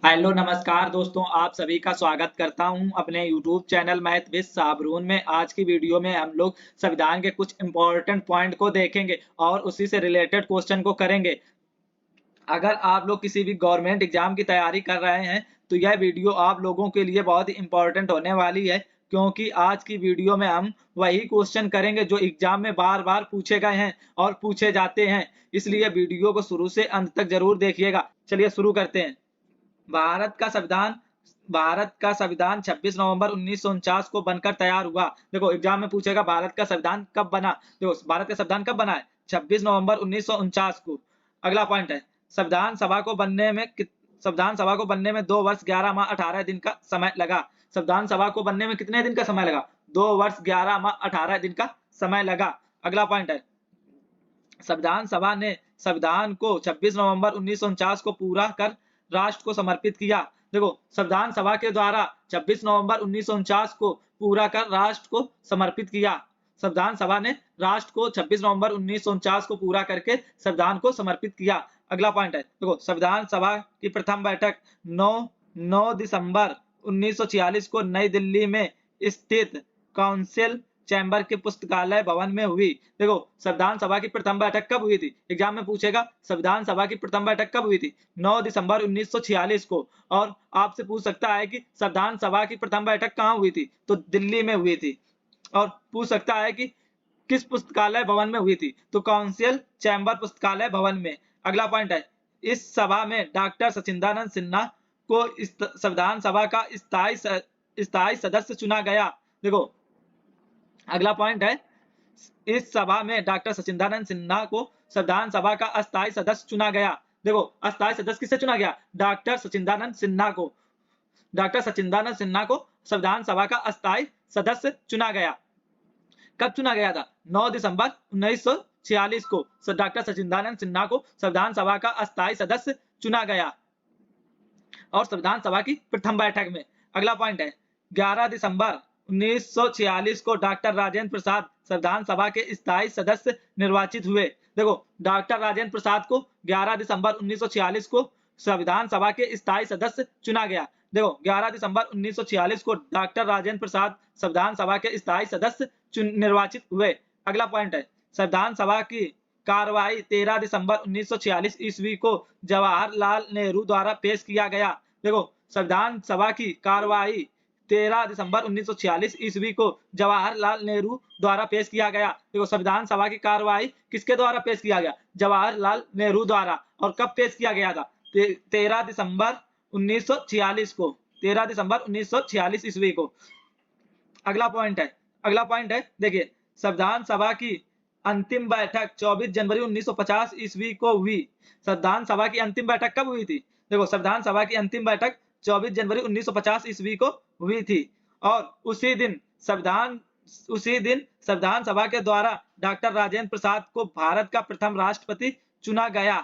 Hello नमस्कार दोस्तों, आप सभी का स्वागत करता हूं अपने यूट्यूब चैनल मैथ विद साबरून में। आज की वीडियो में हम लोग संविधान के कुछ इंपॉर्टेंट पॉइंट को देखेंगे और उसी से रिलेटेड क्वेश्चन को करेंगे। अगर आप लोग किसी भी गवर्नमेंट एग्जाम की तैयारी कर रहे हैं तो यह वीडियो आप लोगों के लिए बहुत ही इंपॉर्टेंट होने वाली है, क्योंकि आज की वीडियो में हम वही क्वेश्चन करेंगे जो एग्जाम में बार-बार पूछे गए हैं और पूछे जाते हैं। इसलिए वीडियो को शुरू से अंत तक जरूर देखिएगा। चलिए शुरू करते हैं। भारत का संविधान भारत का संविधान 26 नवंबर 1949 को बनकर तैयार हुआ। देखो एग्जाम में पूछेगा भारत का संविधान कब बना। देखो भारत का संविधान कब बना है? 26 नवंबर 1949 को। अगला पॉइंट है संविधान सभा को बनने में 2 वर्ष 11 माह 18 दिन का समय लगा। संविधान सभा को बनने में कितने दिन का समय लगा? 2 वर्ष 11 माह 18 दिन का समय लगा। अगला पॉइंट है संविधान सभा ने संविधान को 26 नवंबर 1949 को पूरा कर राष्ट्र को समर्पित किया। देखो संविधान सभा के द्वारा 26 नवंबर 1949 को पूरा कर राष्ट्र को समर्पित किया। संविधान सभा ने राष्ट्र को 26 नवंबर 1949 को पूरा करके संविधान को समर्पित किया। अगला पॉइंट है देखो संविधान सभा की प्रथम बैठक 9 दिसंबर 1946 को नई दिल्ली में स्थित काउंसिल चैम्बर के पुस्तकालय भवन में हुई। देखो संविधान सभा की प्रथम बैठक कब हुई थी? एग्जाम में पूछेगा संविधान सभा की प्रथम बैठक कब हुई थी? 9 दिसंबर 1946 को। और आपसे पूछ सकता है कि संविधान सभा की प्रथम बैठक कहाँ हुई थी? तो दिल्ली में हुई थी। और पूछ सकता है कि किस पुस्तकालय भवन में हुई थी? तो काउंसिल चैम्बर पुस्तकालय भवन में। अगला पॉइंट है इस सभा में डॉक्टर सचिदानंद सिन्हा को संविधान सभा का स्थायी सदस्य चुना गया। देखो अगला पॉइंट है इस सभा में डॉक्टर सचिदानंद सिन्हा को संविधान सभा का अस्थायी सदस्य चुना गया। देखो अस्थायी सदस्य किससे चुना गया? डॉक्टर सचिदानंद सिन्हा को। डॉक्टर सचिदानंद सिन्हा को संविधान सभा का अस्थायी सदस्य चुना गया। कब चुना गया था? 9 दिसंबर 1946 को डॉक्टर सचिदानंद सिन्हा को संविधान सभा का अस्थायी सदस्य चुना गया और संविधान सभा की प्रथम बैठक में। अगला पॉइंट है 11 दिसंबर 1946 को डॉक्टर राजेंद्र प्रसाद संविधान सभा के स्थायी सदस्य निर्वाचित हुए। देखो डॉक्टर राजेंद्र प्रसाद को 11 दिसंबर 1946 को संविधान सभा के स्थायी सदस्य चुना गया। देखो 11 दिसंबर 1946 को डॉक्टर राजेंद्र प्रसाद संविधान सभा के स्थायी सदस्य निर्वाचित हुए। अगला पॉइंट है संविधान सभा की कार्रवाई 13 दिसंबर 1946 ईस्वी को जवाहरलाल नेहरू द्वारा पेश किया गया। देखो संविधान सभा की कार्रवाई 13 दिसंबर 1946 ईस्वी को जवाहरलाल नेहरू द्वारा पेश किया गया। देखो संविधान सभा की कार्रवाई किसके द्वारा पेश किया गया? जवाहरलाल नेहरू द्वारा। और कब पेश किया गया था? 13 दिसंबर 1946 को। 13 दिसंबर 1946 ईस्वी को। अगला पॉइंट है देखिए संविधान सभा की अंतिम बैठक 24 जनवरी 1950 ईस्वी को हुई। संविधान सभा की अंतिम बैठक कब हुई थी? देखो संविधान सभा की अंतिम बैठक 24 जनवरी 1950 ईस्वी को हुई थी। और उसी दिन संविधान सभा के द्वारा डॉक्टर राजेंद्र प्रसाद को भारत का प्रथम राष्ट्रपति चुना गया।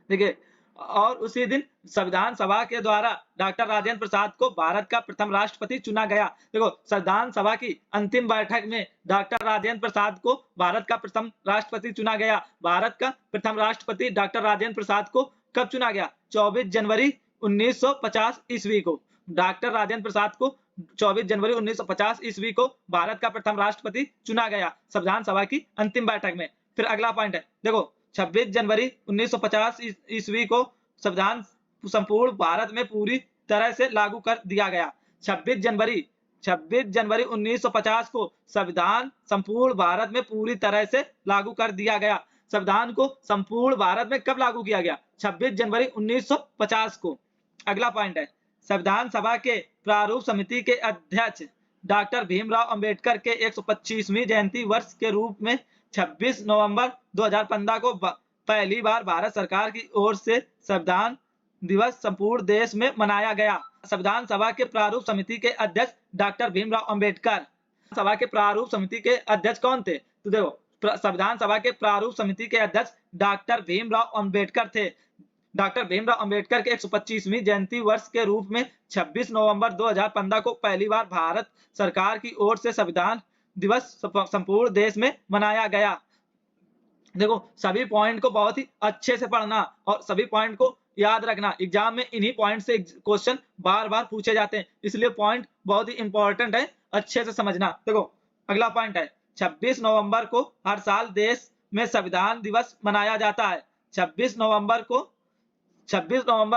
देखिए और उसी दिन संविधान सभा के द्वारा डॉक्टर राजेंद्र प्रसाद को भारत का प्रथम राष्ट्रपति चुना गया। देखो संविधान सभा की अंतिम बैठक में डॉक्टर राजेंद्र प्रसाद को भारत का प्रथम राष्ट्रपति चुना गया। भारत का प्रथम राष्ट्रपति डॉक्टर राजेंद्र प्रसाद को कब चुना गया? 24 जनवरी 1950 ईस्वी को। डॉक्टर राजेंद्र प्रसाद को 24 जनवरी 1950 ईस्वी को भारत का प्रथम राष्ट्रपति चुना गया संविधान सभा की अंतिम बैठक में। फिर अगला पॉइंट है देखो 26 जनवरी 1950 ईस्वी को संविधान संपूर्ण भारत में पूरी तरह से लागू कर दिया गया। 26 जनवरी 1950 को संविधान संपूर्ण भारत में पूरी तरह से लागू कर दिया गया। संविधान को संपूर्ण भारत में कब लागू किया गया? 26 जनवरी 1950 को। अगला पॉइंट है संविधान सभा के प्रारूप समिति के अध्यक्ष डॉक्टर भीमराव अंबेडकर के 125वीं जयंती वर्ष के रूप में 26 नवंबर 2015 को पहली बार भारत सरकार की ओर से संविधान दिवस संपूर्ण देश में मनाया गया। संविधान सभा के प्रारूप समिति के अध्यक्ष डॉक्टर भीमराव अंबेडकर। सभा के प्रारूप समिति के अध्यक्ष कौन थे? तो देखो संविधान सभा के प्रारूप समिति के अध्यक्ष डॉक्टर भीमराव अंबेडकर थे। डॉक्टर भीमराव अंबेडकर के 125वीं जयंती वर्ष के रूप में 26 नवंबर 2015 को पहली बार भारत सरकार की ओर से संविधान दिवस संपूर्ण देश में मनाया गया। देखो सभी पॉइंट को बहुत ही अच्छे से पढ़ना और सभी पॉइंट को याद रखना, एग्जाम में इन्हीं पॉइंट से क्वेश्चन बार बार पूछे जाते हैं, इसलिए पॉइंट बहुत ही इंपॉर्टेंट है, अच्छे से समझना। देखो अगला पॉइंट है 26 नवंबर को हर साल देश में संविधान दिवस मनाया जाता है। 26 नवंबर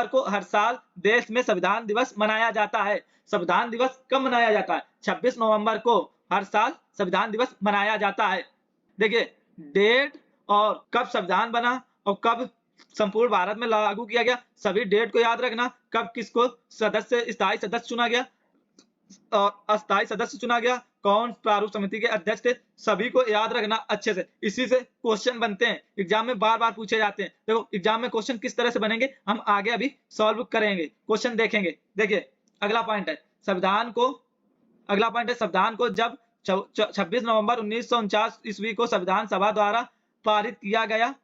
को हर साल देश में संविधान दिवस मनाया जाता है। संविधान दिवस कब मनाया जाता है? 26 नवंबर को हर साल संविधान दिवस मनाया जाता है। देखिए डेट और कब संविधान बना और कब संपूर्ण भारत में लागू किया गया, सभी डेट को याद रखना। कब किसको स्थायी सदस्य चुना गया और अस्थायी सदस्य चुना गया, कौन प्रारूप समिति के अध्यक्ष थे, सभी को याद रखना अच्छे से। इसी से क्वेश्चन बनते हैं, एग्जाम में बार बार पूछे जाते हैं। देखो एग्जाम में क्वेश्चन किस तरह से बनेंगे हम आगे अभी सॉल्व करेंगे, क्वेश्चन देखेंगे। देखिए अगला पॉइंट है संविधान को जब 26 नवंबर 1949 ईस्वी को संविधान सभा द्वारा पारित किया गया,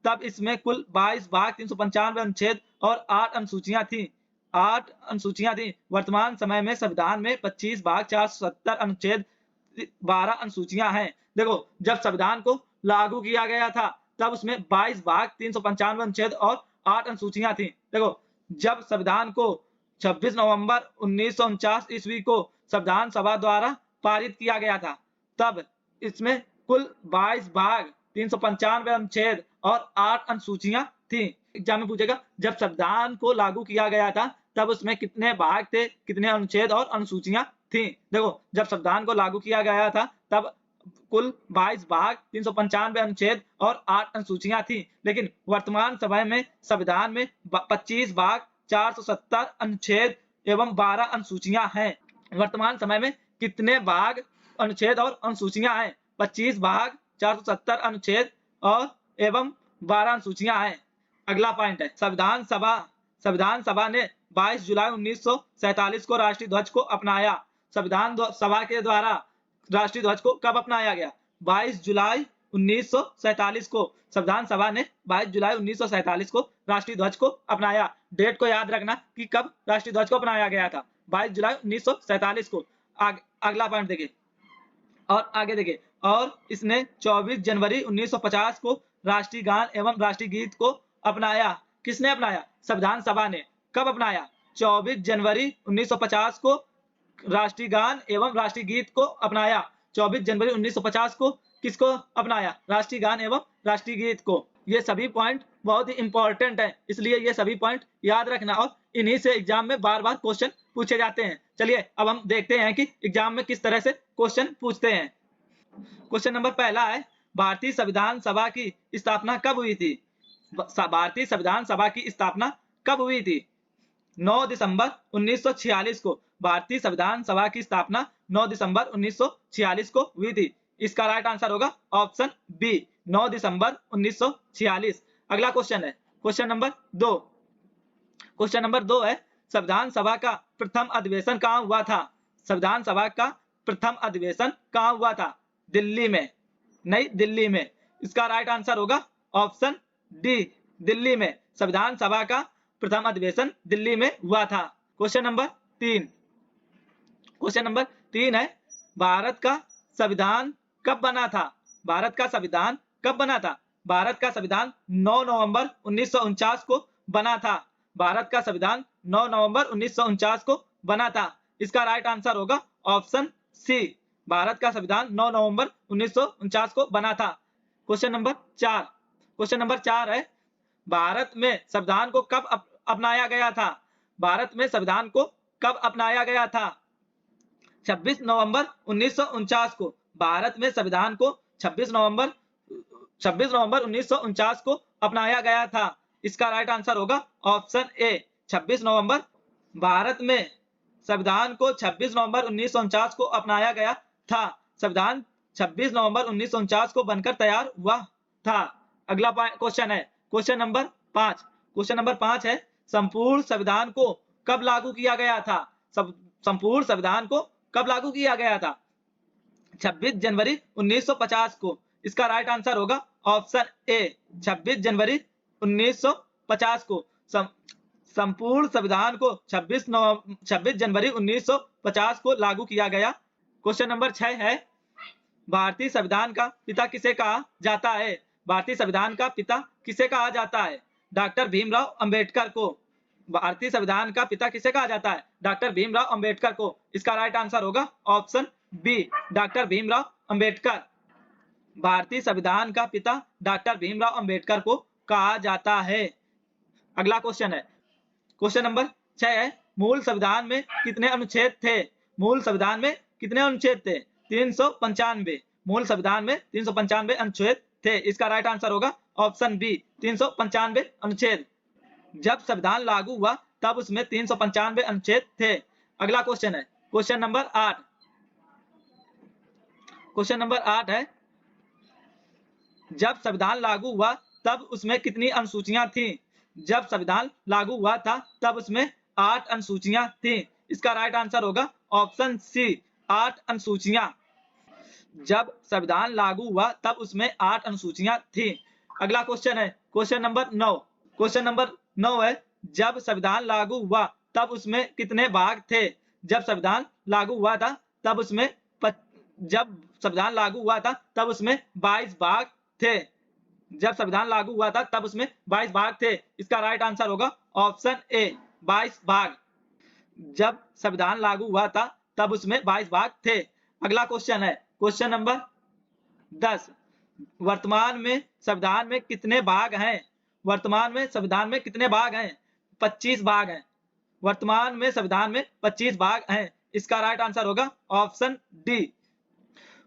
तब इसमें कुल 22 भाग 395 अनुच्छेद और 8 अनुसूचियां थी। 8 अनुसूचियां थी। वर्तमान समय में संविधान में 25 भाग 470 अनुच्छेद 12 अनुसूचियां हैं। देखो जब संविधान को लागू किया गया था तब उसमें 22 भाग 395 अनुच्छेद और 8 अनुसूचियां थी। देखो जब संविधान को 26 नवंबर 1949 ईस्वी को संविधान सभा द्वारा पारित किया गया था, तब इसमें कुल 22 भाग 395 अनुच्छेद और 8 अनुसूचियां थी। एग्जाम में पूछेगा जब संविधान को लागू किया गया था तब उसमें कितने भाग थे, कितने अनुच्छेद और अनुसूचियां थी। देखो जब संविधान को लागू किया गया था तब कुल 22 भाग 395 अनुच्छेद और 8 अनुसूचियां थी, लेकिन वर्तमान समय में संविधान में 25 भाग 470 अनुच्छेद एवं 12 अनुसूचियां हैं। वर्तमान समय में कितने भाग, अनुच्छेद और अनुसूचियां हैं? 25 भाग 470 अनुच्छेद और एवं 12 अनुसूचियां हैं। अगला पॉइंट है संविधान सभा ने 22 जुलाई 1947 को राष्ट्रीय ध्वज को अपनाया। संविधान सभा के द्वारा राष्ट्रीय ध्वज को कब अपनाया गया? 22 जुलाई 1947 को संविधान सभा ने 22 जुलाई 1947 को राष्ट्रीय ध्वज को अपनाया। डेट को याद रखना कि कब राष्ट्रीय ध्वज को अपनाया गया था, 22 जुलाई 1947 को। अगला पॉइंट देखिए और आगे देखिए, और इसने 24 जनवरी 1950 को राष्ट्रीय गान एवं राष्ट्रीय गीत को अपनाया। किसने अपनाया? संविधान सभा ने। कब अपनाया? 24 जनवरी 1950 को राष्ट्रीय गान एवं राष्ट्रीय गीत को अपनाया। 24 जनवरी 1950 को किसको अपनाया? राष्ट्रीय गान एवं राष्ट्रीय गीत को। ये सभी पॉइंट बहुत ही इंपॉर्टेंट है, इसलिए ये सभी पॉइंट याद रखना और इन्हीं से एग्जाम में बार बार क्वेश्चन पूछे जाते हैं। चलिए अब हम देखते हैं कि एग्जाम में किस तरह से क्वेश्चन पूछते हैं। क्वेश्चन नंबर पहला है भारतीय संविधान सभा की स्थापना कब हुई थी? भारतीय संविधान सभा की स्थापना कब हुई थी? 9 दिसंबर 1946 को। भारतीय संविधान सभा की स्थापना 9 दिसंबर 1946 को हुई थी। इसका राइट आंसर होगा ऑप्शन बी, 9 दिसंबर 1946। अगला क्वेश्चन है क्वेश्चन नंबर 2। क्वेश्चन नंबर 2 है संविधान सभा का प्रथम अधिवेशन कहाँ हुआ था? संविधान सभा का प्रथम अधिवेशन कहाँ हुआ था? दिल्ली में, नई दिल्ली में। इसका राइट आंसर होगा ऑप्शन डी, दिल्ली में। संविधान सभा का प्रथम अधिवेशन दिल्ली में हुआ था। Question number 3। क्वेश्चन नंबर 3 है भारत का संविधान कब बना था? भारत का संविधान कब बना था? भारत का संविधान 9 नवंबर 1949 को बना था। भारत का संविधान 9 नवंबर 1949 को बना था। इसका राइट आंसर होगा ऑप्शन सी, भारत का संविधान 9 नवंबर 1949 को बना था। Question number 4। क्वेश्चन नंबर 4 है भारत में संविधान को कब अपनाया गया था? भारत में संविधान को कब अपनाया गया था? 26 नवंबर 1949 को। भारत में संविधान को 26 नवंबर 1949 को अपनाया गया था। इसका राइट आंसर होगा ऑप्शन ए, 26 नवंबर। भारत में संविधान को 26 नवंबर 1949 को अपनाया गया था। संविधान 26 नवंबर 1949 को बनकर तैयार हुआ था। अगला क्वेश्चन है क्वेश्चन नंबर 5। क्वेश्चन नंबर 5 है संपूर्ण संविधान को कब लागू किया गया था? संपूर्ण संविधान को कब लागू किया गया था? 26 जनवरी 1950 को। इसका राइट आंसर होगा ऑप्शन ए, 26 जनवरी 1950 को। संपूर्ण संविधान को 26 जनवरी 1950 को लागू किया गया। क्वेश्चन नंबर 6 है भारतीय संविधान का पिता किसे कहा जाता है? भारतीय संविधान का पिता किसे कहा जाता है? डॉक्टर भीमराव अंबेडकर को। भारतीय संविधान का पिता किसे कहा जाता है? डॉक्टर भीमराव अंबेडकर को। इसका राइट आंसर होगा option B, doctor Bhimrao Ambedkar. भारतीय संविधान का पिता डॉक्टर भीमराव अंबेडकर को कहा जाता है। अगला क्वेश्चन है, क्वेश्चन नंबर 6 है, मूल संविधान में कितने अनुच्छेद थे? मूल संविधान में कितने अनुच्छेद थे? 395। मूल संविधान में 395 अनुच्छेद थे। इसका राइट आंसर होगा ऑप्शन बी, 395 अनुच्छेद। जब संविधान लागू हुआ तब उसमें 395 अनुच्छेद थे। अगला क्वेश्चन है, क्वेश्चन नंबर 8। क्वेश्चन नंबर 8 है, जब संविधान लागू हुआ तब उसमें कितनी अनुसूचियां थी? जब संविधान लागू हुआ था तब उसमें 8 अनुसूचियां थी। इसका राइट आंसर होगा ऑप्शन सी, 8 अनुसूचियां। जब संविधान लागू हुआ तब उसमें 8 अनुसूचियां थी। अगला क्वेश्चन है, क्वेश्चन नंबर 9। क्वेश्चन नंबर 9 है, जब संविधान लागू हुआ तब उसमें कितने भाग थे? जब संविधान लागू हुआ था तब उसमें 22 भाग थे। जब संविधान लागू हुआ था तब उसमें 22 भाग थे। इसका राइट आंसर होगा ऑप्शन ए, 22 भाग। जब संविधान लागू हुआ था तब उसमें 22 भाग थे। अगला क्वेश्चन है, क्वेश्चन नंबर 10। वर्तमान में संविधान में कितने भाग हैं? वर्तमान में संविधान में कितने भाग हैं? 25 भाग हैं। वर्तमान में संविधान में 25 भाग हैं। इसका राइट आंसर होगा ऑप्शन डी,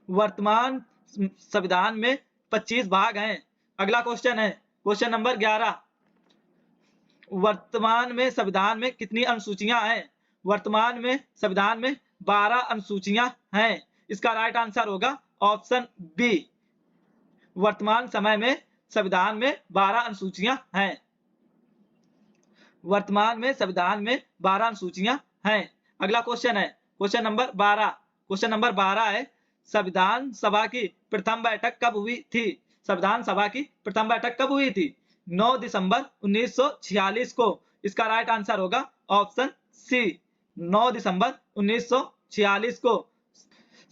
वर्तमान संविधान में 25 भाग हैं। अगला क्वेश्चन है, क्वेश्चन नंबर 11। वर्तमान में संविधान में कितनी अनुसूचियां हैं? वर्तमान में संविधान में 12 अनुसूचियां हैं। इसका राइट आंसर होगा ऑप्शन बी, वर्तमान समय में संविधान में 12 अनुसूचियां हैं। वर्तमान में संविधान में 12 अनुसूचियां हैं। अगला क्वेश्चन है, क्वेश्चन नंबर 12। क्वेश्चन नंबर 12 है, संविधान सभा की प्रथम बैठक कब हुई थी? संविधान सभा की प्रथम बैठक कब हुई थी? 9 दिसंबर 1946 को। इसका राइट आंसर होगा ऑप्शन सी, 9 दिसंबर 1946 को।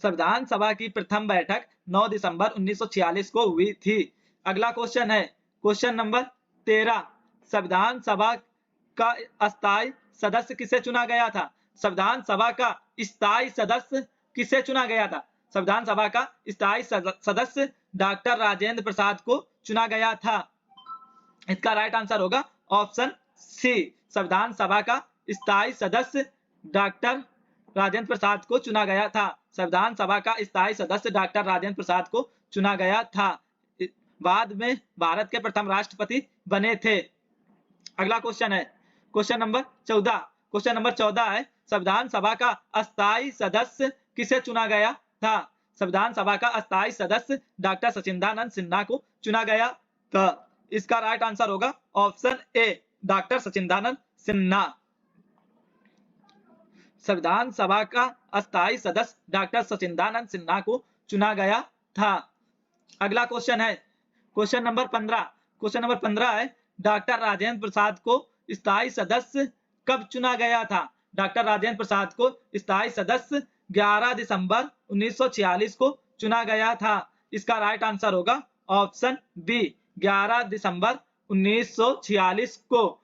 संविधान सभा की प्रथम बैठक 9 दिसंबर 1946 को हुई थी। अगला क्वेश्चन है, क्वेश्चन नंबर 13। संविधान सभा का अस्थायी सदस्य किसे चुना गया था? संविधान सभा का स्थायी सदस्य किसे चुना गया था? संविधान सभा का स्थायी सदस्य डॉक्टर राजेंद्र प्रसाद को चुना गया था। इसका राइट आंसर होगा ऑप्शन सी, संविधान सभा का स्थायी सदस्य डॉक्टर राजेंद्र प्रसाद को चुना गया था। संविधान सभा का स्थायी सदस्य डॉक्टर राजेंद्र प्रसाद को चुना गया था। बाद में भारत के प्रथम राष्ट्रपति बने थे। अगला क्वेश्चन है, क्वेश्चन नंबर 14। क्वेश्चन नंबर 14 है, संविधान सभा का अस्थायी सदस्य किसे चुना गया था? संविधान सभा का अस्थायी सदस्य डॉक्टर सचिदानंद सिन्हा को चुना गया था। इसका राइट आंसर होगा option A, doctor Sachchidananda Sinha. संविधान सभा का अस्थायी सदस्य डॉक्टर सचिदानंद सिन्हा को चुना गया था। अगला क्वेश्चन है, क्वेश्चन नंबर 15। क्वेश्चन नंबर 15 है, डॉक्टर राजेंद्र प्रसाद को स्थायी सदस्य कब चुना गया था? डॉक्टर राजेंद्र प्रसाद को स्थायी सदस्य 11 दिसंबर 1946 को चुना गया था। इसका राइट आंसर होगा ऑप्शन बी, 11 दिसंबर 1946 को।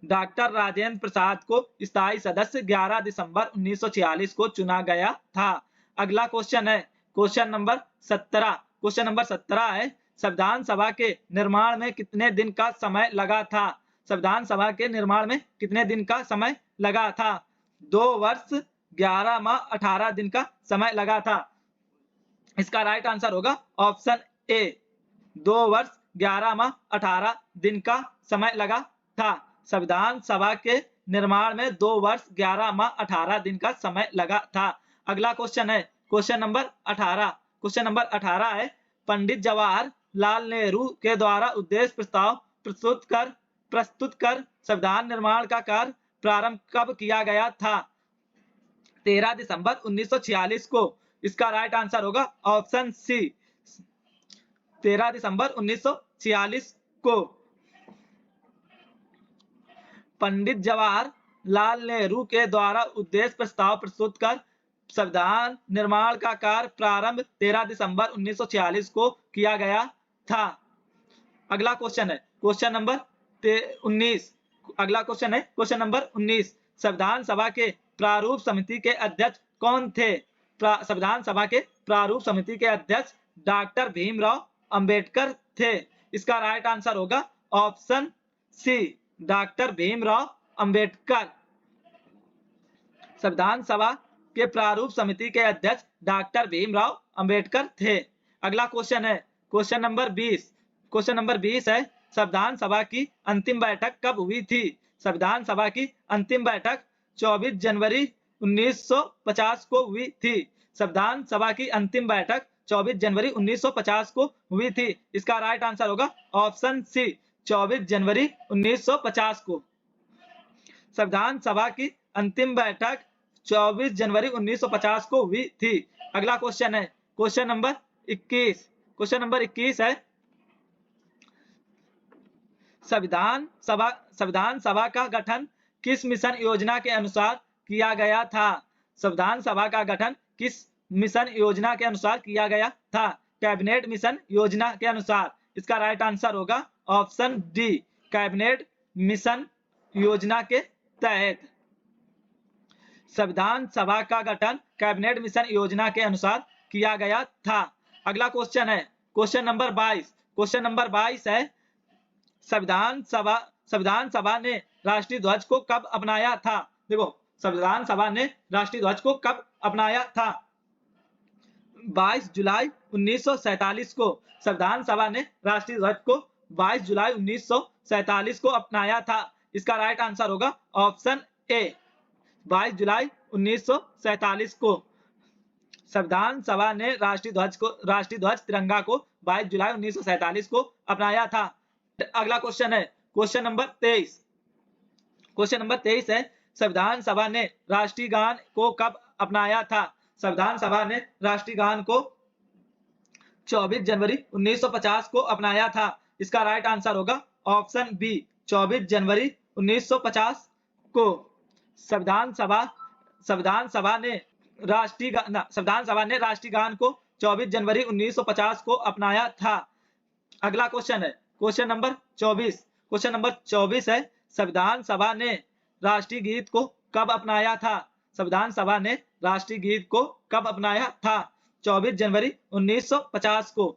डॉक्टर राजेंद्र प्रसाद को स्थायी सदस्य 11 दिसंबर 1946 को चुना गया था। अगला क्वेश्चन है, क्वेश्चन नंबर 17। क्वेश्चन नंबर 17 है, संविधान सभा के निर्माण में कितने दिन का समय लगा था? संविधान सभा के निर्माण में कितने दिन का समय लगा था? 2 वर्ष 11 माह 18 दिन का समय लगा था। इसका राइट आंसर होगा ऑप्शन ए, 2 वर्ष 11 माह 18 दिन का समय लगा था। संविधान सभा के निर्माण में 2 वर्ष 11 माह 18 दिन का समय लगा था। अगला क्वेश्चन है, क्वेश्चन नंबर 18। क्वेश्चन नंबर 18 है, पंडित जवाहरलाल नेहरू के द्वारा उद्देश्य प्रस्ताव प्रस्तुत कर संविधान निर्माण का कार्य प्रारंभ कब किया गया था? 13 दिसंबर 1946 को। इसका राइट आंसर होगा ऑप्शन सी, 13 दिसंबर 1946 को। पंडित जवाहरलाल नेहरू के द्वारा उद्देश्य प्रस्ताव प्रस्तुत कर संविधान निर्माण का कार्य प्रारंभ 13 दिसंबर 1946 को किया गया था। अगला क्वेश्चन है, क्वेश्चन नंबर 19। अगला क्वेश्चन है क्वेश्चन नंबर 19। संविधान सभा के प्रारूप समिति के अध्यक्ष कौन थे? संविधान सभा के प्रारूप समिति के अध्यक्ष डॉक्टर भीमराव अंबेडकर थे। इसका राइट आंसर होगा option C, doctor Bhimrao Ambedkar. संविधान सभा के प्रारूप समिति के अध्यक्ष डॉक्टर भीमराव अंबेडकर थे। अगला क्वेश्चन है क्वेश्चन नंबर 20। क्वेश्चन नंबर 20 है संविधान सभा की अंतिम बैठक कब हुई थी? संविधान सभा की अंतिम बैठक 24 जनवरी 1950 को हुई थी। संविधान सभा की अंतिम बैठक 24 जनवरी 1950 को हुई थी। इसका राइट आंसर होगा ऑप्शन सी, 24 जनवरी 1950 को। संविधान सभा की अंतिम बैठक 24 जनवरी 1950 को हुई थी। अगला क्वेश्चन है क्वेश्चन नंबर 21। क्वेश्चन नंबर 21 है संविधान सभा का गठन किस मिशन योजना के अनुसार किया गया था? संविधान सभा का गठन किस मिशन योजना के अनुसार किया गया था? कैबिनेट मिशन योजना के अनुसार। इसका राइट आंसर होगा ऑप्शन डी, कैबिनेट मिशन योजना के तहत। संविधान सभा का गठन कैबिनेट मिशन योजना के अनुसार किया गया था। अगला क्वेश्चन है क्वेश्चन नंबर 22। क्वेश्चन नंबर 22 है संविधान सभा ने राष्ट्रीय ध्वज को कब अपनाया था? देखो, संविधान सभा ने राष्ट्रीय ध्वज को कब अपनाया था? 22 जुलाई 1947 को संविधान सभा ने राष्ट्रीय ध्वज को 22 जुलाई 1947 को अपनाया था। इसका राइट आंसर होगा ऑप्शन ए, 22 जुलाई 1947 को संविधान सभा ने राष्ट्रीय ध्वज तिरंगा को 22 जुलाई 1947 को अपनाया था। अगला क्वेश्चन है क्वेश्चन नंबर 23। क्वेश्चन नंबर 23 है संविधान सभा ने राष्ट्रीय गान को कब अपनाया था? संविधान सभा ने राष्ट्रीय गान को 24 जनवरी 1950 को अपनाया था। इसका राइट आंसर होगा ऑप्शन बी, 24 जनवरी 1950 को संविधान सभा ने राष्ट्रीय गान को 24 जनवरी 1950 को अपनाया था। अगला क्वेश्चन है क्वेश्चन नंबर 24। क्वेश्चन नंबर 24 है संविधान सभा ने राष्ट्रीय गीत को कब अपनाया था? संविधान सभा ने राष्ट्रीय गीत को कब अपनाया था? 24 जनवरी 1950 को।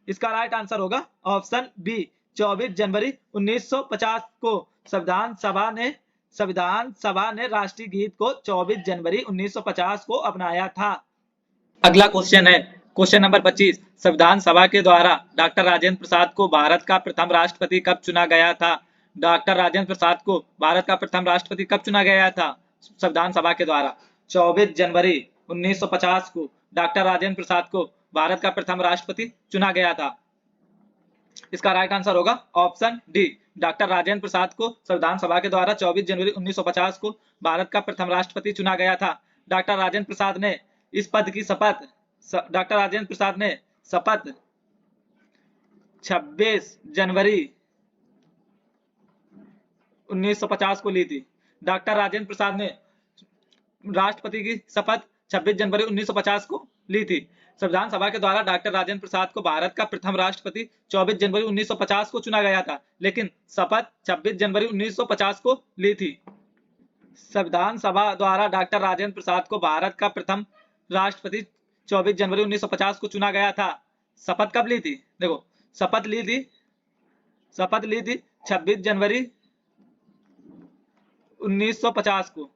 इसका राइट आंसर होगा ऑप्शन बी, 24 जनवरी 1950 को संविधान सभा ने राष्ट्रीय गीत को 24 जनवरी 1950 को अपनाया था। अगला क्वेश्चन है क्वेश्चन नंबर 25। संविधान सभा के द्वारा डॉक्टर राजेंद्र प्रसाद को भारत का प्रथम राष्ट्रपति कब चुना गया था? डॉक्टर राजेंद्र प्रसाद को भारत का प्रथम राष्ट्रपति कब चुना गया था? संविधान सभा के द्वारा 24 जनवरी 1950 को डॉक्टर राजेंद्र प्रसाद को भारत का प्रथम राष्ट्रपति चुना गया था। इसका राइट आंसर होगा option D, doctor Rajendra Prasad को संविधान सभा के द्वारा 24 जनवरी 1950 को भारत का प्रथम राष्ट्रपति चुना गया था। डॉक्टर राजेंद्र प्रसाद ने इस पद की शपथ 26 जनवरी 1950 को ली थी। डॉक्टर राजेंद्र प्रसाद ने राष्ट्रपति की शपथ 26 जनवरी 1950 को ली थी। संविधान सभा के द्वारा डॉक्टर राजेंद्र प्रसाद को भारत का प्रथम राष्ट्रपति 24 जनवरी 1950 को चुना गया था, लेकिन शपथ 26 जनवरी 1950 को ली थी। संविधान सभा द्वारा डॉक्टर राजेंद्र प्रसाद को भारत का प्रथम राष्ट्रपति 24 जनवरी 1950 को चुना गया था। शपथ कब ली थी? देखो, शपथ ली थी 26 जनवरी 1950 को।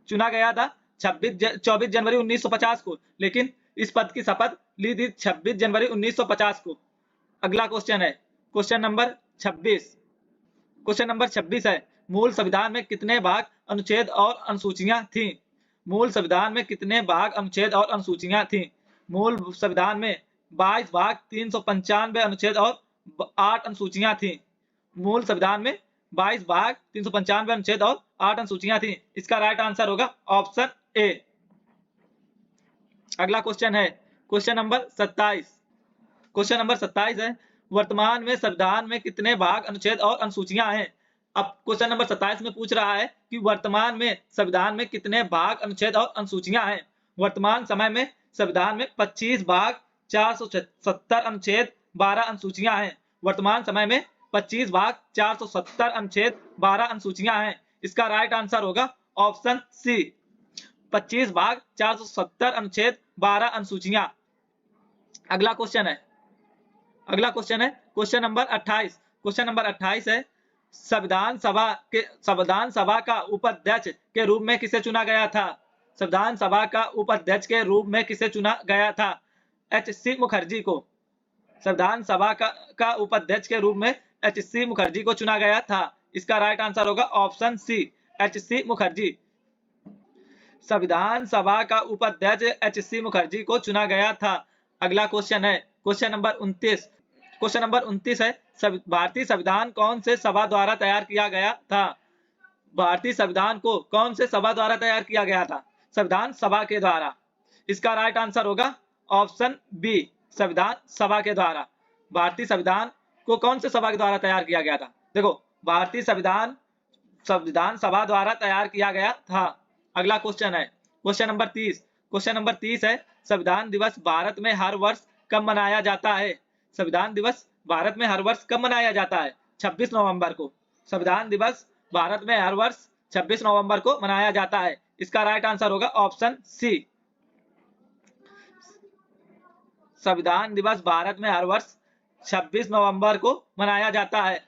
चुना गया था 24 जनवरी 1950 को, लेकिन इस पद की शपथ ली थी 26 जनवरी 1950 को। अगला क्वेश्चन है क्वेश्चन नंबर 26। क्वेश्चन नंबर 26 है मूल संविधान में कितने भाग, अनुच्छेद और अनुसूचियां थी? मूल संविधान में कितने भाग, अनुच्छेद और अनुसूचियां थी? मूल संविधान में 22 भाग, 395 अनुच्छेद और 8 अनुसूचियां थी। मूल संविधान में 22 भाग, 395 अनुच्छेद और 8 अनुसूचियां थी। इसका राइट आंसर होगा ऑप्शन ए। अगला क्वेश्चन है क्वेश्चन नंबर 27। क्वेश्चन नंबर 27 है वर्तमान में संविधान में कितने भाग, अनुच्छेद और अनुसूचियां हैं? अब क्वेश्चन नंबर 27 में पूछ रहा है कि वर्तमान में संविधान में कितने भाग, अनुच्छेद और अनुसूचियां हैं। वर्तमान समय में संविधान में 25 भाग, 470 अनुच्छेद, 12 अनुसूचियां हैं। वर्तमान समय में 25 भाग 470 अनुच्छेद 12 अनुसूचियां हैं। इसका राइट आंसर होगा ऑप्शन सी, 25 भाग 470 अनुच्छेद 12 अनुसूचियां। अगला क्वेश्चन है क्वेश्चन नंबर 28। क्वेश्चन नंबर 28 है, संविधान सभा का उपाध्यक्ष के रूप में किसे चुना गया था? संविधान सभा का उपाध्यक्ष के रूप में किसे चुना गया था? एच.सी. मुखर्जी को। संविधान सभा का उपाध्यक्ष के रूप में एच.सी. मुखर्जी को चुना गया था। इसका राइट आंसर होगा ऑप्शन सी, एच.सी. मुखर्जी। संविधान सभा का उपाध्यक्ष एच.सी. मुखर्जी को चुना गया था। अगला क्वेश्चन है क्वेश्चन नंबर 29। क्वेश्चन नंबर 29 है, भारतीय संविधान कौन से सभा द्वारा तैयार किया गया था? भारतीय संविधान को कौन से सभा द्वारा तैयार किया गया था? संविधान सभा के द्वारा। इसका राइट आंसर होगा ऑप्शन बी, संविधान सभा के द्वारा। भारतीय संविधान को कौन से सभा के द्वारा तैयार किया गया था? देखो, भारतीय संविधान सभा द्वारा तैयार किया गया था। अगला क्वेश्चन है क्वेश्चन नंबर 30। क्वेश्चन नंबर 30 है, संविधान दिवस भारत में हर वर्ष कब मनाया जाता है? संविधान दिवस भारत में हर वर्ष कब मनाया जाता है? 26 नवंबर को। संविधान दिवस भारत में हर वर्ष 26 नवंबर को मनाया जाता है। इसका राइट आंसर होगा ऑप्शन सी, संविधान दिवस भारत में हर वर्ष 26 नवंबर को मनाया जाता है।